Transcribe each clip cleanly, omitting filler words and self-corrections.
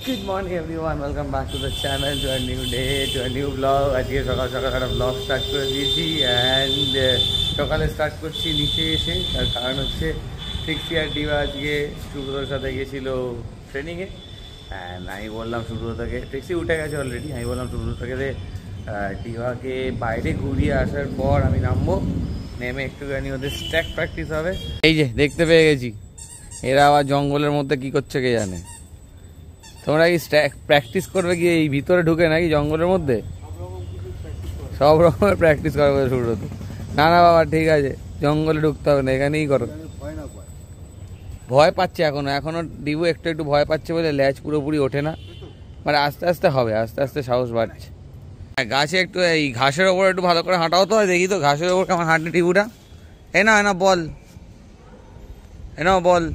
Good morning everyone, welcome back to the channel, to a new day, to a new vlog. আজকে সকাল সকাল একটা blog start করে দিয়েছি অ্যান্ড সকালে স্টার্ট করছি নিচে এসে। তার কারণ হচ্ছে ট্রিক্সি আর ডিবা আজকে সুব্রতর সাথে গেছিলো ট্রেনিংয়ে অ্যান্ড আমি বললাম সুব্রতকে, ট্রিক্সি উঠে গেছে অলরেডি, আমি বললাম সুব্রতকে ডিবাকে বাইরে ঘুরিয়ে আসার পর আমি নামবো, নেমে একটুখানি ওদের স্ট্যাক প্র্যাকটিস হবে। এই যে দেখতে পেয়ে গেছি এরা আবার জঙ্গলের মধ্যে কি করছে কে জানে। তোমরা কি প্র্যাকটিস করবে কি এই ভিতরে ঢুকে নাকি জঙ্গলের মধ্যে? সব রকমের প্র্যাকটিস করবে সুব্রত। না না বাবা ঠিক আছে, জঙ্গলে ঢুকতে হবে না, এখানেই করো। ভয় পাচ্ছে এখনো ডিবু একটু একটু ভয় পাচ্ছে বলে ল্যাচ পুরোপুরি ওঠে না, মানে আস্তে আস্তে হবে, আস্তে আস্তে সাহস বাড়ছে। গাছে একটু এই ঘাসের ওপর একটু ভালো করে হাঁটাও তো, দেখি তো ঘাসের ওপর কেমন হাঁটে ডিবুটা। এনা বল, বল।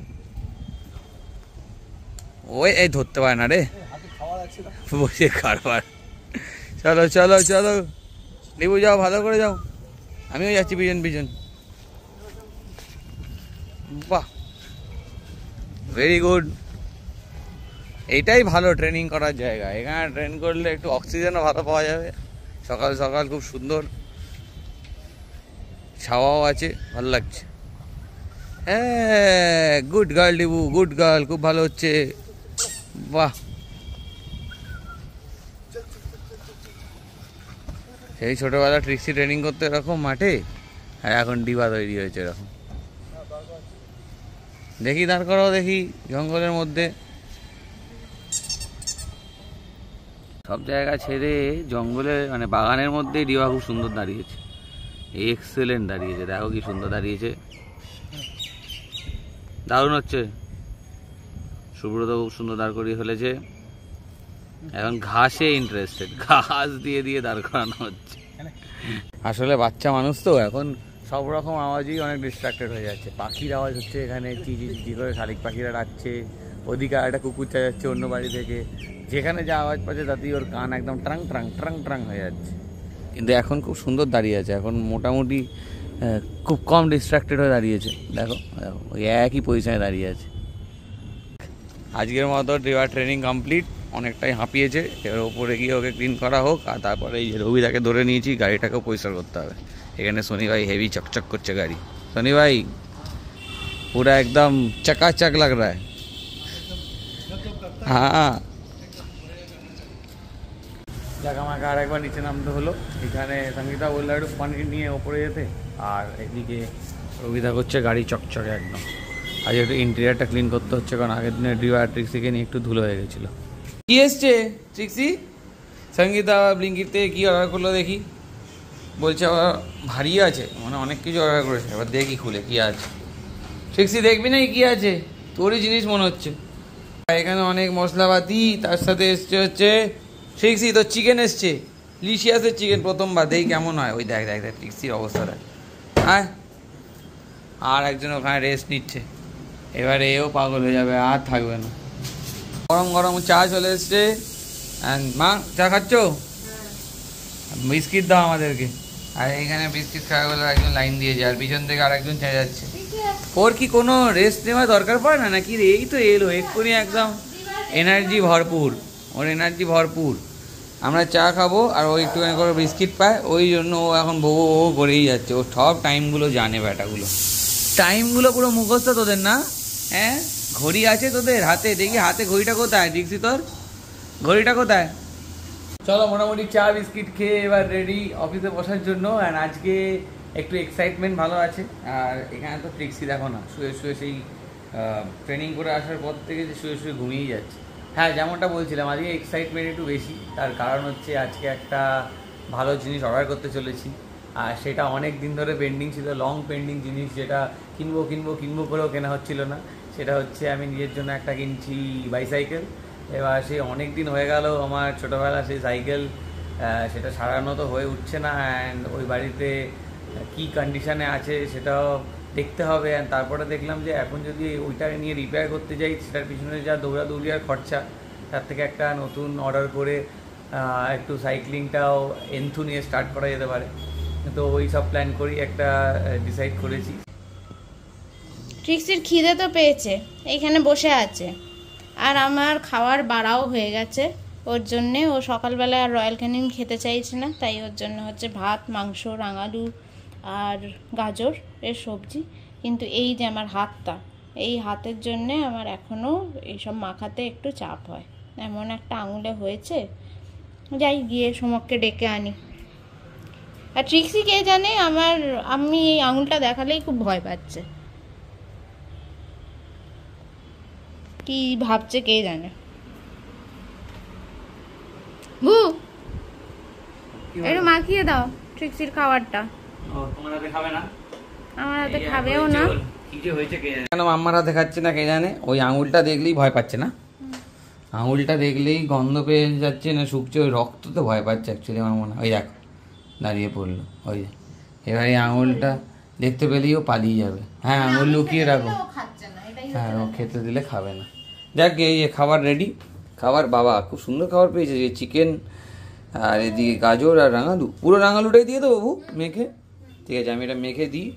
ওই এই ধরতে পারে না রে, বসে কারবার। চলো চলো চলো ডিবু যাও, ভালো করে যাও, আমিও যাচ্ছি পিছন পিছন। বাহ, ভেরি গুড। এইটাই ভালো ট্রেনিং করার জায়গা, এখানে ট্রেন করলে একটু অক্সিজেনও ভালো পাওয়া যাবে। সকাল সকাল খুব সুন্দর ছাওয়াও আছে, ভালো লাগছে। হ্যাঁ good girl Dibu, good girl, খুব ভালো হচ্ছে। বাহ, সেই ছোটবেলা ট্রিক্সি ট্রেনিং করতে এরকম মাঠে, আর এখন ডিবা তৈরি হয়েছে এরকম। দেখি দাঁড় করাও দেখি জঙ্গলের মধ্যে। সব জায়গা ছেড়ে জঙ্গলে মানে বাগানের মধ্যে ডিবা খুব সুন্দর দাঁড়িয়েছে, এক্সেলেন্ট দাঁড়িয়েছে। দেখো কি সুন্দর দাঁড়িয়েছে, দারুণ হচ্ছে। সুব্রত খুব সুন্দর দাঁড় করিয়ে ফেলেছে। এখন ঘাসে ইন্টারেস্টেড, ঘাস দিয়ে দিয়ে দাঁড় করানো হচ্ছে। আসলে বাচ্চা মানুষ তো এখন সব রকম আওয়াজই অনেক ডিস্ট্রাক্টেড হয়ে যাচ্ছে। পাখির আওয়াজ হচ্ছে এখানে, চিচি চিচি করে শালিক পাখিরা ডাকছে, ওদিকে একটা কুকুর যাচ্ছে অন্য বাড়ি থেকে। যেখানে যা আওয়াজ পাচ্ছে তাতেই ওর কান একদম ট্রাং ট্রাং ট্রাং ট্রাং হয়ে যাচ্ছে। কিন্তু এখন খুব সুন্দর দাঁড়িয়ে আছে, এখন মোটামুটি খুব কম ডিস্ট্রাক্টেড হয়ে দাঁড়িয়েছে। দেখো ওই একই পজিশনে দাঁড়িয়ে আছে। আজকের মতো ডিবার ট্রেনিং কমপ্লিট, অনেকটাই হাঁপিয়েছে। এবার ওপরে গিয়ে ওকে ক্লিন করা হোক, আর তারপরে এই যে রবিদাকে ধরে নিয়েছি, গাড়িটাকেও পরিষ্কার করতে হবে। এখানে শনি ভাই হেভি চকচক করছে গাড়ি। শনি ভাই পুরা একদম চকাচক লাগ রা হ্যায়। হ্যাঁ জাগামাকা আর একবার নিচে নামতে হলো। এখানে সঙ্গীতা বললো একটু পানি নিয়ে ওপরে যেতে, আর এদিকে রবিদা করছে গাড়ি চকচকে একদম। আজ একটু ইন্টেরিয়ারটা ক্লিন করতে হচ্ছে, কারণ আগের দিনে ডিবা ট্রিক্সিকে নিয়ে একটু ধুলো হয়ে গেছিলো। কি এসছে ট্রিক্সি? সঙ্গীতা ব্লিঙ্কিট থেকে কী অর্ডার করলো দেখি, বলছে আবার ভারী আছে, মানে অনেক কিছু অর্ডার করেছে। এবার দেখি খুলে কি আছে। ট্রিক্সি দেখবি না কি আছে, তোরই জিনিস মনে হচ্ছে। এখানে অনেক মশলাপাতি, তার সাথে এসছে হচ্ছে ট্রিক্সি তোর চিকেন এসছে, লিশিয়াসের চিকেন। প্রথমবার দেখি কেমন হয়। ওই দেখ দেখ দেখ ট্রিক্সির অবস্থা দেখ। হ্যাঁ, আর একজন ওখানে রেস্ট নিচ্ছে। এবারে এও পাগল হয়ে যাবে, আর থাকবে না। গরম গরম চা চলে এসছে। মা চা খাচ্ছ? বিস্কিট দাও আমাদেরকে। আর এখানে বিস্কিট খাওয়া বলে একজন লাইন দিয়েছে, আর পিছন থেকে আরেকজন চেয়ে যাচ্ছে। ওর কি কোনো রেস্ট নেওয়ার দরকার পড়ে না নাকি? এই তো এলো এক্ষুনি, একদম এনার্জি ভরপুর, ওর এনার্জি ভরপুর। আমরা চা খাবো আর ও একটুখানি করে বিস্কিট পায়, ওই জন্য ও এখন বউ করেই যাচ্ছে। ও সব টাইমগুলো জানে, ব্যাটাগুলো টাইমগুলো পুরো মুখস্থ তোদের না? হ্যাঁ, ঘড়ি আছে তোদের হাতে? দেখি হাতে ঘড়িটা কোথায় ডিক্সি, তোর ঘড়িটা কোথায়? চলো মোটামুটি চা বিস্কিট খেয়ে এবার রেডি অফিসে বসার জন্য। অ্যান্ড আজকে একটু এক্সাইটমেন্ট ভালো আছে। আর এখানে তো ট্রিক্সি দেখো না, শুয়ে শুয়ে সেই ট্রেনিং করে আসার পর থেকে যে শুয়ে শুয়ে ঘুমিয়েই যাচ্ছে। হ্যাঁ, যেমনটা বলছিলাম আজকে এক্সাইটমেন্ট একটু বেশি। তার কারণ হচ্ছে আজকে একটা ভালো জিনিস অর্ডার করতে চলেছি, আর সেটা অনেক দিন ধরে পেন্ডিং ছিল, লং পেন্ডিং জিনিস, যেটা কিনবো কিনবো কিনবো করেও কেনা হচ্ছিল না। সেটা হচ্ছে আমি নিজের জন্য একটা কিনছি বাইসাইকেল। এবার সেই অনেক দিন হয়ে গেল আমার ছোটোবেলা সেই সাইকেল, সেটা সারানো তো হয়ে উঠছে না। অ্যান্ড ওই বাড়িতে কী কন্ডিশানে আছে সেটাও দেখতে হবে। অ্যান্ড তারপরে দেখলাম যে এখন যদি ওইটাকে নিয়ে রিপেয়ার করতে যাই, সেটার পিছনে যা দৌড়াদৌড়ি আর খরচা, তার থেকে একটা নতুন অর্ডার করে একটু সাইক্লিংটাও এন্থু নিয়ে স্টার্ট করা যেতে পারে। তো ওই সব প্ল্যান করি একটা ডিসাইড করেছি। ট্রিক্সির খিদে তো পেয়েছে, এইখানে বসে আছে। আর আমার খাওয়ার বাড়াও হয়ে গেছে, ওর জন্যে ও সকালবেলা আর রয়্যাল ক্যানিন খেতে চাইছে না, তাই ওর জন্য হচ্ছে ভাত, মাংস, রাঙালু আর গাজর এর সবজি। কিন্তু এই যে আমার হাতটা, এই হাতের জন্যে আমার এখনও এইসব মাখাতে একটু চাপ হয়, এমন একটা আঙুলে হয়েছে। যাই গিয়ে সোমককে ডেকে আনি। আর ট্রিক্সি কে জানে আমি এই আঙুলটা দেখালেই খুব ভয় পাচ্ছে, কি ভাবছে কে জানে। বু একটু মাখিয়ে দাও ট্রিক্সির খাবারটা। তোমার হাতে খাবে না? আমার হাতে খাবেও না। কি যে হয়েছে কে জানে, কেন আমার হাতে খাচ্ছে না কে জানে। ওই আঙুলটা দেখলেই ভয় পাচ্ছে না, আঙুলটা দেখলেই গন্ধ পেয়ে যাচ্ছে না শুকছে, ওই রক্ত তো ভয় পাচ্ছে অ্যাকচুয়ালি আমার মনে হয়। ওই দেখো দাঁড়িয়ে পড়লো, ওই এবার এই আঙুলটা দেখতে পেলেই ও পালিয়ে যাবে। হ্যাঁ আঙুল লুকিয়ে রাখো, হ্যাঁ ও খেতে দিলে খাবে না। যাক এই যে খাবার রেডি, খাবার বাবা খুব সুন্দর খাবার পেয়েছে, যে চিকেন আর এদিকে গাজর আর রাঙালু, পুরো রাঙালুটাই দিয়ে দেবো বাবু মেখে। ঠিক আছে আমি এটা মেখে দিই।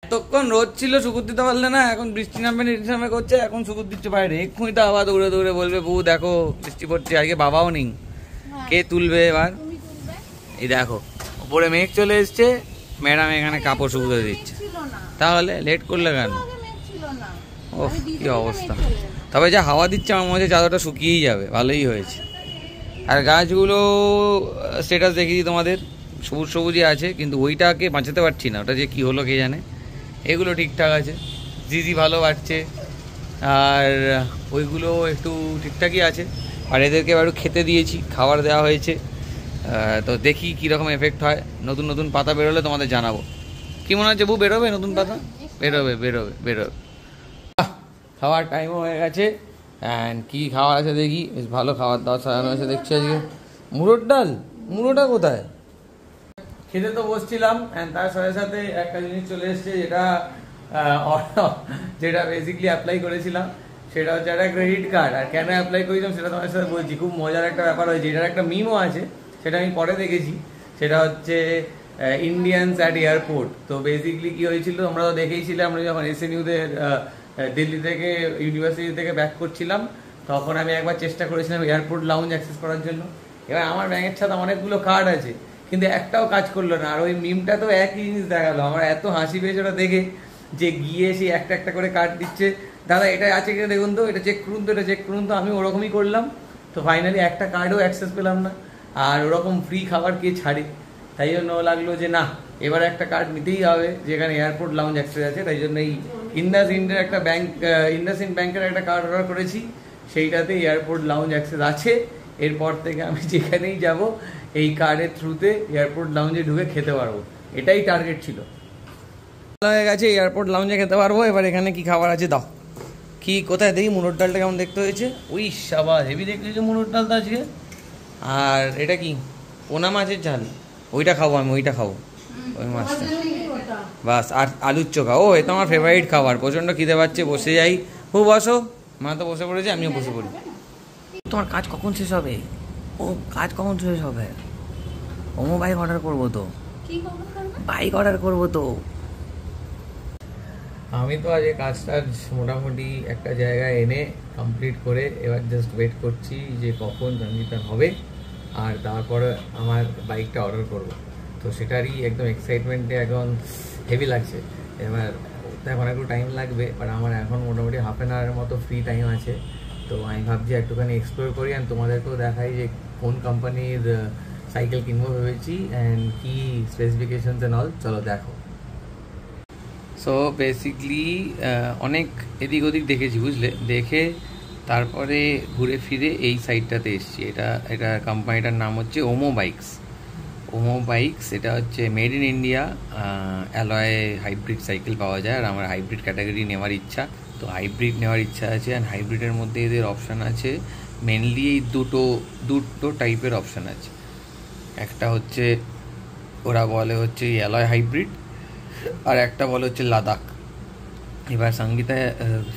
এতক্ষণ রোদ ছিল শুকুর দিতে পারলে না, এখন বৃষ্টি নামবে নামে করছে, এখন শুকুর দিচ্ছে বাইরে। এক্ষুনি তো আবার দৌড়ে দৌড়ে বলবে বউ দেখো বৃষ্টি পড়ছে, আজকে বাবাও নেই, কে তুলবে এবার? এই দেখো উপরে মেঘ চলে এসছে, ম্যাডাম এখানে কাপড় শুকুতে দিচ্ছে। তাহলে লেট করলে কেন? ও কি অবস্থা। তবে যা হাওয়া দিচ্ছে আমার মনে হচ্ছে চাদরটা শুকিয়েই যাবে, ভালোই হয়েছে। আর গাছগুলো স্ট্যাটাস দেখিয়েছি তোমাদের, সবুজ সবুজই আছে, কিন্তু ওইটাকে বাঁচাতে পারছি না, ওটা যে কী হলো কে জানে। এগুলো ঠিকঠাক আছে, জিজি ভালো বাড়ছে, আর ওইগুলো একটু ঠিকঠাকই আছে। আর এদেরকে একটু খেতে দিয়েছি, খাবার দেওয়া হয়েছে, তো দেখি কীরকম এফেক্ট হয়। নতুন নতুন পাতা বেরোলে তোমাদের জানাবো। কী মনে হচ্ছে বউ, বেরোবে নতুন পাতা? বেরোবে বেরোবে বেরোবে। খাওয়ার টাইমও হয়ে গেছে, অ্যান্ড কী খাওয়ার আছে দেখি। বেশ ভালো খাবার দাওয়ার সাজানো আছে দেখছি আজকে। মুড়োর ডাল, মুড়োটা কোথায়? খেতে তো বসছিলাম, অ্যান্ড তার সাথে সাথে একটা জিনিস চলে এসছে, যেটা বেসিকলি অ্যাপ্লাই করেছিলাম, সেটা হচ্ছে একটা ক্রেডিট কার্ড। আর কেন অ্যাপ্লাই করেছিলাম সেটা তোমার সাথে বলছি। খুব মজার একটা ব্যাপার হয়েছে, এটার একটা মিমও আছে, সেটা আমি পরে দেখেছি। সেটা হচ্ছে ইন্ডিয়ানস অ্যাট এয়ারপোর্ট। তো বেসিকলি কী হয়েছিল, আমরা তো দেখেইছিলাম, আমরা যখন এসএনইউদের দিল্লি থেকে ইউনিভার্সিটি থেকে ব্যাক করছিলাম, তখন আমি একবার চেষ্টা করেছিলাম এয়ারপোর্ট লাউঞ্জ অ্যাক্সেস করার জন্য। এবার আমার ব্যাঙের সাথে অনেকগুলো কার্ড আছে, কিন্তু একটাও কাজ করলো না। আর ওই মিমটা তো একই জিনিস দেখালো, আমার এত হাসি পেয়েছে ওটা দেখে, যে গিয়ে সেই একটা একটা করে কার্ড দিচ্ছে, দাদা এটা আছে কিনা দেখুন তো, এটা চেক করুন তো, এটা চেক করুন তো। আমি ওরকমই করলাম, তো ফাইনালি একটা কার্ডও অ্যাক্সেস পেলাম না। আর ওরকম ফ্রি খাবার কে ছাড়ে, তাই জন্য লাগলো যে না এবার একটা কার্ড নিতেই হবে যেখানে এয়ারপোর্ট লাউঞ্জ অ্যাক্সেস আছে। তাই জন্য এই ইন্ডাসইন্ডের একটা ইন্ডাসইন্ড ব্যাংকের একটা কার্ড অর্ডার করেছি, সেইটাতে এয়ারপোর্ট লাউঞ্জ অ্যাক্সেস আছে। এরপর থেকে আমি যেখানেই যাব এই কার্ডের থ্রুতে এয়ারপোর্ট লাউঞ্জে ঢুকে খেতে পারবো, এটাই টার্গেট ছিল। ভালো হয়ে গেছে, এয়ারপোর্ট লাউঞ্জে খেতে পারবো। এবার এখানে কি খাবার আছে দাও, কি কোথায় দেখি। মুড়োর ডালটা কেমন দেখতে হয়েছে, ওই সাবা হেভি দেখতে হয়েছে মুড়োর ডালটা আজকে। আর এটা কি পোনা মাছের ঝাল, ওইটা খাবো আমি, ওইটা খাবো ওই মাছটা বাস। আর আলুর চোখা, ও এটা আমার ফেভারিট খাবার। প্রচণ্ড খিদে পাচ্ছে, বসে যাই। খুব বসো, মা তো বসে পড়েছে, আমিও বসে পড়ি। তোমার কাজ কখন শেষ হবে? ও কাজ কখন শেষ হবে? ওমো বাইক অর্ডার করবো তো, বাইক অর্ডার করবো তো। আমি তো আজ কাজটা মোটামুটি একটা জায়গায় এনে কমপ্লিট করে এবার জাস্ট ওয়েট করছি যে কখন সঙ্গীতার হবে, আর তারপরে আমার বাইকটা অর্ডার করবো। তো সেটারই একদম এক্সাইটমেন্টে এখন হেভি লাগছে। এবার এখন একটু টাইম লাগবে, বাট আমার এখন মোটামুটি হাফ অ্যান আওয়ারের মতো ফ্রি টাইম আছে। তো আমি ভাবছি একটুখানি এক্সপ্লোর করি, অ্যান্ড তোমাদেরকেও দেখাই যে কোন কোম্পানির সাইকেল কিনবো ভেবেছি, অ্যান্ড কী স্পেসিফিকেশনস অ্যান্ড অল। চলো দেখো। সো বেসিকলি অনেক এদিক ওদিক দেখেছি বুঝলে, দেখে তারপরে ঘুরে ফিরে এই সাইডটাতে এসেছি। এটা কোম্পানিটার নাম হচ্ছে ওমো বাইকস। ওমো বাইকস এটা হচ্ছে made in India, alloy hybrid cycle পাওয়া যায়। আর আমার হাইব্রিড ক্যাটাগরি নেওয়ার ইচ্ছা, তো হাইব্রিড নেওয়ার ইচ্ছা আছে। অ্যান্ড হাইব্রিডের মধ্যে এদের অপশান আছে মেনলি এই দুটো টাইপের অপশান আছে। একটা হচ্ছে ওরা বলে হচ্ছে অ্যালয় হাইব্রিড, আর একটা বলে হচ্ছে লাদাখ। এবার সঙ্গীতায়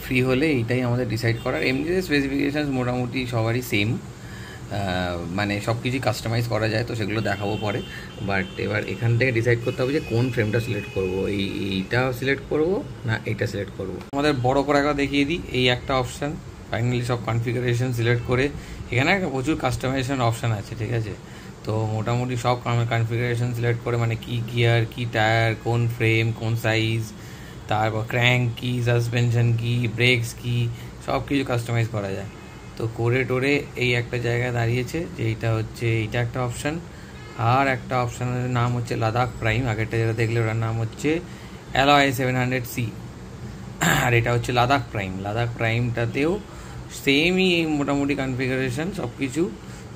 ফ্রি হলে এইটাই আমাদের ডিসাইড করার। এমনিতে স্পেসিফিকেশানস মোটামুটি সবারই সেম, মানে সব কিছুই কাস্টমাইজ করা যায়, তো সেগুলো দেখাবো পরে। বাট এবার এখান থেকে ডিসাইড করতে হবে যে কোন ফ্রেমটা সিলেক্ট করবো, এইটা সিলেক্ট করবো না এইটা সিলেক্ট করবো। আমাদের বড় করে একবার দেখিয়ে দিই, এই একটা অপশান, ফাইনালি সব কনফিগারেশন সিলেক্ট করে এখানে একটা প্রচুর কাস্টমাইজেশন অপশান আছে, ঠিক আছে। তো মোটামুটি সব কনফিগারেশন সিলেক্ট করে, মানে কি গিয়ার, কি টায়ার, কোন ফ্রেম, কোন সাইজ, তারপর ক্র্যাঙ্ক কি, সাসপেনশন কি, ব্রেকস কি, সব কিছু কাস্টমাইজ করা যায়। তো করে টোরে এই একটা জায়গায় দাঁড়িয়েছে যে এইটা একটা অপশান। আর একটা অপশানের নাম হচ্ছে লাদাখ প্রাইম, আগেরটা যেটা দেখলে ওটার নাম হচ্ছে অ্যালয় 700C, আর এটা হচ্ছে লাদাখ প্রাইম। লাদাখ প্রাইমটাতেও সেমই মোটামুটি কনফিগারেশন সব কিছু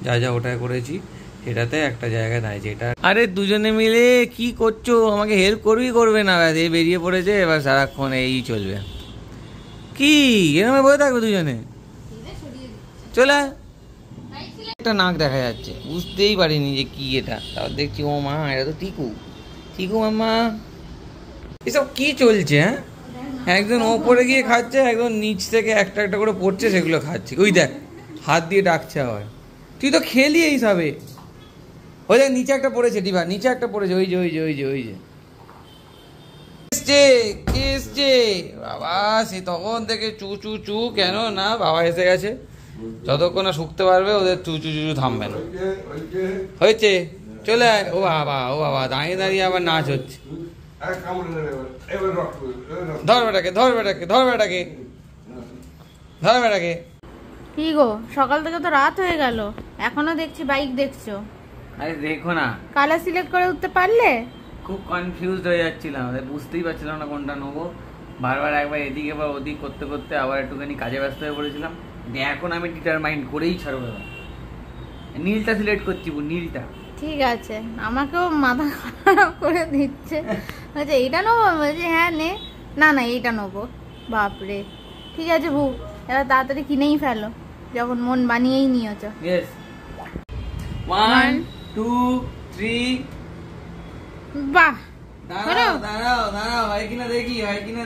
যা ওটায় করেছি, সেটাতে একটা জায়গায় দাঁড়িয়েছে। এটা আরে দুজনে মিলে কি করছো, আমাকে হেল্প করবে না? এ বেরিয়ে পড়েছে, এবার সারাক্ষণ এই চলবে। কি এরকম বলে থাকবে দুজনে? চলে একটা নাক দেখা যাচ্ছে, বুঝতেই পারিনি যে কি এটা। তারপর দেখছি ও মা, এটা তো টিকু মাম্মা। এসব কি চলছে? হ্যাঁ, একজন ওপরে গিয়ে খাচ্ছে, একজন নিচ থেকে একটা একটা করে পড়ছে, সেগুলো খাচ্ছে। ওই দেখ হাত দিয়ে ডাকছে আবার। তুই তো খেলি এইসবে। ওই দেখ নিচে একটা পড়েছে, ডিবা নিচে একটা পড়েছে, ওই যে এসছে বাবা। সে তখন থেকে চু কেন না, বাবা এসে গেছে। যতক্ষণ না শুকতে পারবে ওদের চু থামবে না। হয়েছে, চলে আয়। ও বাবা দাঁড়িয়ে আবার নাচ হচ্ছে। ধর বেটাকে। কি গো, সকাল থেকে তো রাত হয়ে গেল, এখনো দেখছি বাইক দেখছো। আরে দেখো না, কালার সিলেক্ট করে উঠতে পারলে? খুব কনফিউজড হয়ে যাচ্ছিলাম, বুঝতেই পারছিলাম না কোনটা নেবো। বারবার একবার এদিকে বা ওদিক করতে করতে আবার একটুখানি কাজে ব্যস্ত হয়ে পড়েছিলাম। এখন আমি ডিটারমাইন্ড করেই ছাড়বো, নীলটা সিলেক্ট করছি, নীলটা। ঠিক আছে, আমাকেও মাথা খারাপ করে দিচ্ছে। বলছে এইটা নেবো, বলছে হ্যাঁ নে। না এইটা নেবো। বাপরে, ঠিক আছে বউ, এবার তাড়াতাড়ি কিনেই ফেলো, যখন মন বানিয়েই নিয়েছো। ইয়েস, 1 2 3। বাহ, দাঁড়াও, হয় কিনা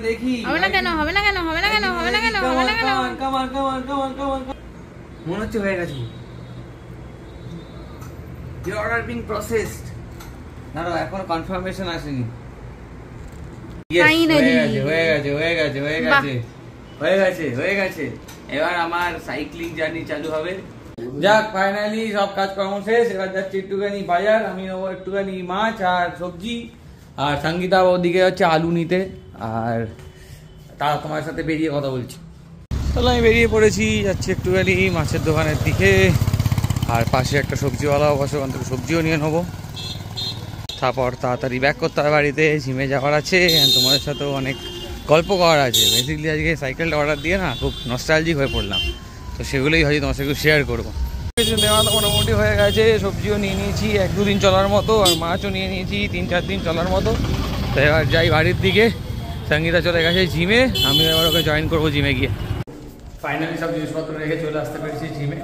দেখি। হবে না কেন? মনে হচ্ছে হয়ে গেছে। Your order being processed. দাঁড়াও, এখনো কনফার্মেশন আসেনি। হয়ে গেছে। এবার আমার সাইক্লিং জার্নি চালু হবে। যাক, ফাইনালি সব কাজকর্ম শেষ। এবার যাচ্ছি একটুখানি বাজার, আমি নেবো একটুখানি মাছ আর সবজি, আর সঙ্গীতা ওদিকে হচ্ছে আলু নিতে। আর তারা তোমার সাথে বেরিয়ে কথা বলছি। তাহলে আমি বেরিয়ে পড়েছি, যাচ্ছি একটুখানি মাছের দোকানের দিকে। আর পাশে একটা সবজিওয়ালা অবশ্য, ওখান থেকে সবজিও নিয়ে নেবো। তারপর তাড়াতাড়ি ব্যাক করতে হবে বাড়িতে, জিমে যাওয়ার আছে, তোমাদের সাথেও অনেক গল্প করার আছে। বেসিক্যালি আজকে সাইকেলটা অর্ডার দিয়ে না খুব নস্টালজিক হয়ে পড়লাম, তো সেগুলোই হয়তো তোমার সাথে শেয়ার করবো। কিছু নেওয়া তো মোটামুটি হয়ে গেছে, সবজিও নিয়ে নিয়েছি 1-2 দিন চলার মতো, আর মাছও নিয়ে নিয়েছি 3-4 দিন চলার মতো। তো এবার যাই বাড়ির দিকে। সঙ্গীতা চলে গেছে জিমে, আমি এবার ওকে জয়েন করবো জিমে গিয়ে। ফাইনালি সব জিনিসপত্র রেখে চলে আসতে পেরেছি জিমে।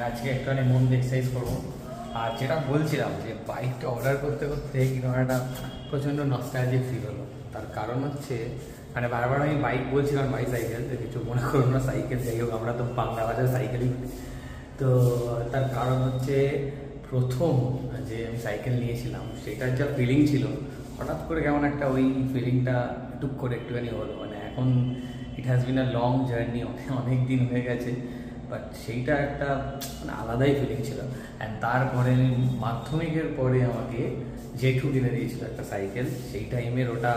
আজকে একটুখানি মন এক্সারসাইজ করবো। আর যেটা বলছিলাম যে বাইকটা অর্ডার করতে কিন্তু একটা প্রচণ্ড নস্টালজিক ফিল হলো। তার কারণ হচ্ছে, মানে বারবার আমি বাইক বলছিলাম, বাইসাইকেল, তো কিছু মনে করুন না, সাইকেল। যাই হোক, আমরা তো বাংলা ভাষায় সাইকেলই। তো তার কারণ হচ্ছে, প্রথম যে আমি সাইকেল নিয়েছিলাম সেটার যা ফিলিং ছিল, হঠাৎ করে কেমন একটা ওই ফিলিংটা টুক করে একটুখানি হলো। মানে এখন it has been a long journey, অনেক দিন হয়ে গেছে, বাট সেইটা একটা মানে আলাদাই ফিলিং ছিল। অ্যান্ড তারপরে মাধ্যমিকের পরে আমাকে জেঠু কিনে দিয়েছিল একটা সাইকেল। সেই টাইমের ওটা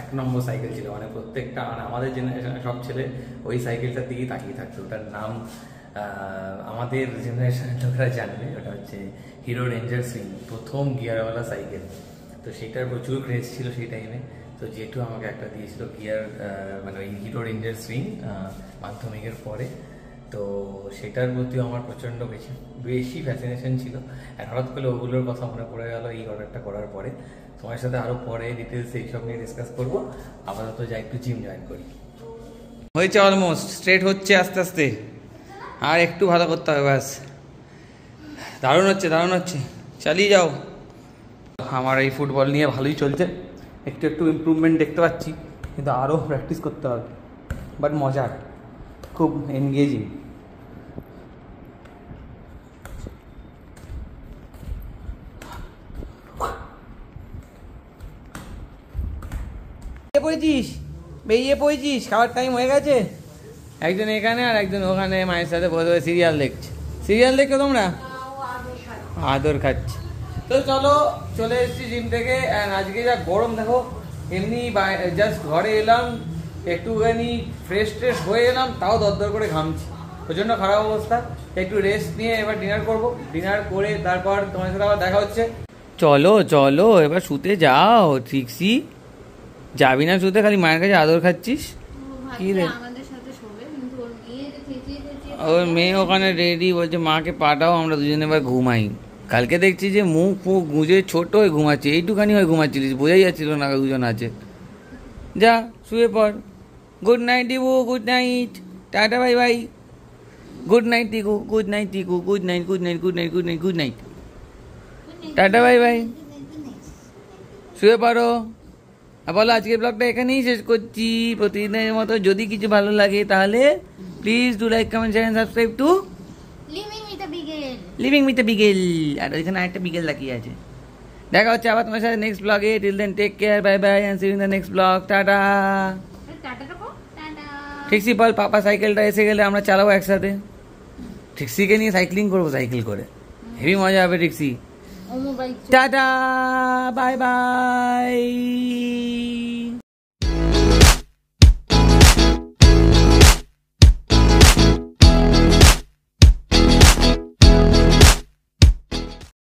1 নম্বর সাইকেল ছিল, মানে প্রত্যেকটা, মানে আমাদের জেনারেশনের সব ছেলে ওই সাইকেলটার দিকেই তাকিয়ে থাকতো। ওটার নাম আমাদের জেনারেশনের লোকেরা জানবে, ওটা হচ্ছে হিরো রেঞ্জার সুইং, প্রথম গিয়ারওয়ালা সাইকেল। তো সেটার প্রচুর ক্রেজ ছিল সেই টাইমে। তো জেঠু আমাকে একটা দিয়েছিল গিয়ার, মানে ওই হিরো রেঞ্জার সুইং মাধ্যমিকের পরে। তো সেটার প্রতিও আমার প্রচণ্ড বেশি ফ্যাসিনেশন ছিল। আর হঠাৎ করে ওগুলোর কথা মনে পড়ে গেল এই অর্ডারটা করার পরে। তোমার সাথে আরও পরে ডিটেলস এইসব নিয়ে ডিসকাস করবো। আপাতত যাই একটু জিম জয়েন করি। হয়েছে অলমোস্ট, স্ট্রেট হচ্ছে আস্তে আস্তে, আর একটু ভালো করতে হবে ব্যাস। দারুণ হচ্ছে, চালিয়ে যাও। আমার এই ফুটবল নিয়ে ভালোই চলছে, একটু ইমপ্রুভমেন্ট দেখতে পাচ্ছি, কিন্তু আরও প্র্যাকটিস করতে হবে। বাট মজার, খুব এনগেজিং। বেরিয়ে পড়েছিস, খাওয়ার টাইম হয়ে গেছে। একজন এখানে আর একজন ওখানে মায়ের সাথে বসে সিরিয়াল দেখছে। সিরিয়াল দেখছো তোমরা? আদর খাচ্ছে। তো চলো, চলে এসেছি জিম থেকে। আজকে যা গরম দেখো, এমনি জাস্ট ঘরে এলাম, একটুখানি ফ্রেশ ট্রেশ হয়ে এলাম, তাও দরদর করে ঘামছি, প্রচণ্ড খারাপ অবস্থা। একটু রেস্ট নিয়ে এবার ডিনার করব, ডিনার করে তারপর তোমার সাথে আবার দেখা হচ্ছে। চলো চলো এবার শুতে যাও। ট্রিক্সি, যাবি না শুতে? খালি মায়ের কাছে আদর খাচ্ছিস কি রে? ওর মেয়ে ওখানে রেডি, বলছে মাকে পাঠাও আমরা দুজনে এবার ঘুমাই। কালকে দেখছি যে মুখ ফুক গুঁজে ছোট হয়ে ঘুমাচ্ছে, এইটুখানি হয়ে ঘুমাচ্ছিলিস, বোঝাই যাচ্ছিল না দুজন আছে। যা শুয়ে পড়। Good night Dibu, good night, tata bye bye. Good night Tiku, good night Tiku, good night, good night, good night, good night, good night, tata bye bye. শুয়ে পড়ো। আর বলো আজকের ব্লগটা এখানেই শেষ করছি প্রতিদিনের মতো। যদি কিছু ভালো লাগে তাহলে please do like, comment, share, subscribe to living with beagle. আর ওইখানে আরেকটা বিগেল লাগিয়ে আছে। দেখা হচ্ছে আবার তোমার সাথে নেক্সট ব্লগে। Till then take care, bye bye, and see you in the next blog. Tata. Trixie বল পাপা সাইকেলটা এসে গেলে আমরা চালাবো একসাথে। ট্রিক্সিকে নিয়ে সাইক্লিং করবো, সাইকেল করে হেভি মজা হবে। ট্রিক্সি টাটা, বাই বাই।